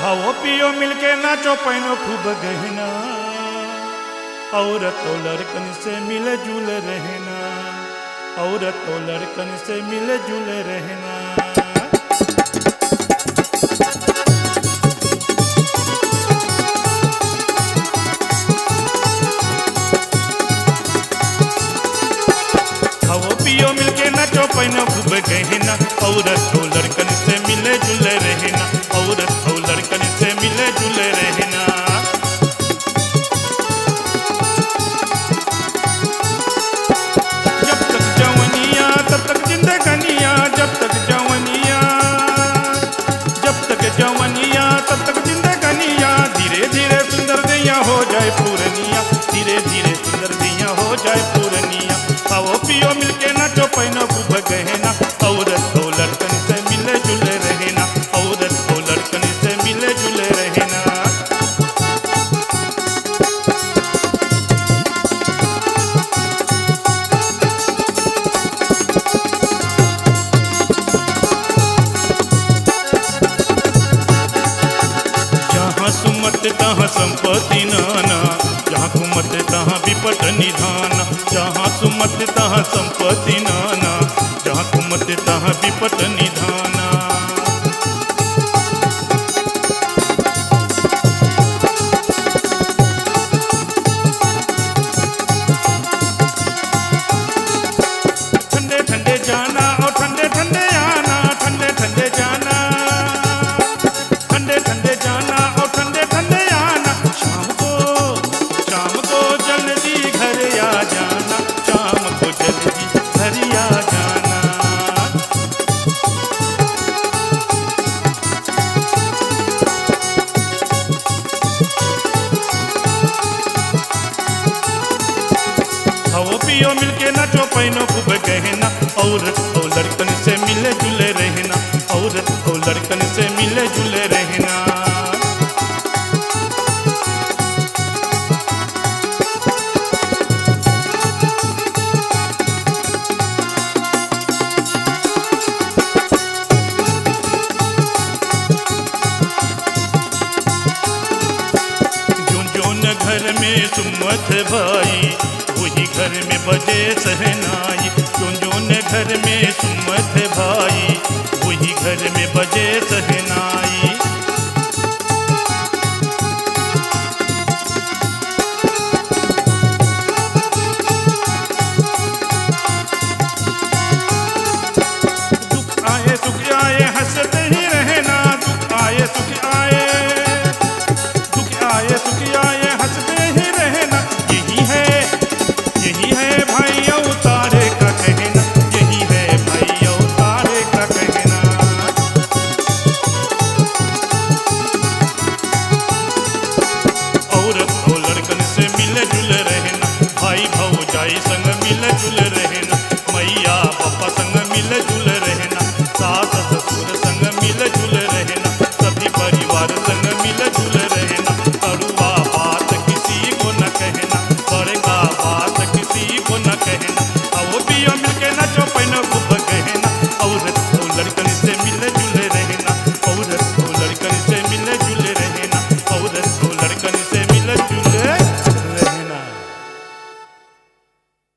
खाओ पियो मिलके नाचो पहनो खूब गहना, औरत तो लड़कन से मिले जुले रहना, औरत तो लड़कन से मिले जुले रहना। खाओ पियो मिलके नाचो पहनो खूब गहना, औरत तो लड़कन से मिले जुले रहना, औरत तो लड़कन से मिले जुले रहना। जब तक जवानिया तब तक जिंदगानिया, जब तक जवानिया, जब तक जवानिया तब तक जिंदगानिया। धीरे धीरे सुंदर दैया हो जाए पूरनिया, धीरे धीरे सुंदर दैया हो जाए पूरनिया। खाओ पियो मिलके नाचो पहनो खूब गहना, औरत तो लड़कन से मिले जुले रहना, औरत तो लड़कन से मिले जुले रहना। जहाँ सुमत तहाँ संपत्ति नाना, जहाँ कुमत तहाँ विपट निधान। जहाँ सुमत तहाँ संपत्ति नाना, जहाँ कुमत तहाँ विपट निधाना। ठंडे ठंडे जाना और ठंडे ठंडे आना, ठंडे ठंडे जाना, ठंडे ठंडे जाना और ठंडे ठंडे आना। शाम को जल्दी घर आ जाना, शाम को जल्दी घर आ जाना। खाओ पियो मिलके नाचो पहनो खूब गहना, औरत तो लड़कन से मिले जुले रहना, औरत तो लड़कन से मिले जुले रहना। जोन घर में सुमत भाई, वही घर में बजे सहनाई। जोन घर में सुमत भाई, वही घर में बजे सहनाई।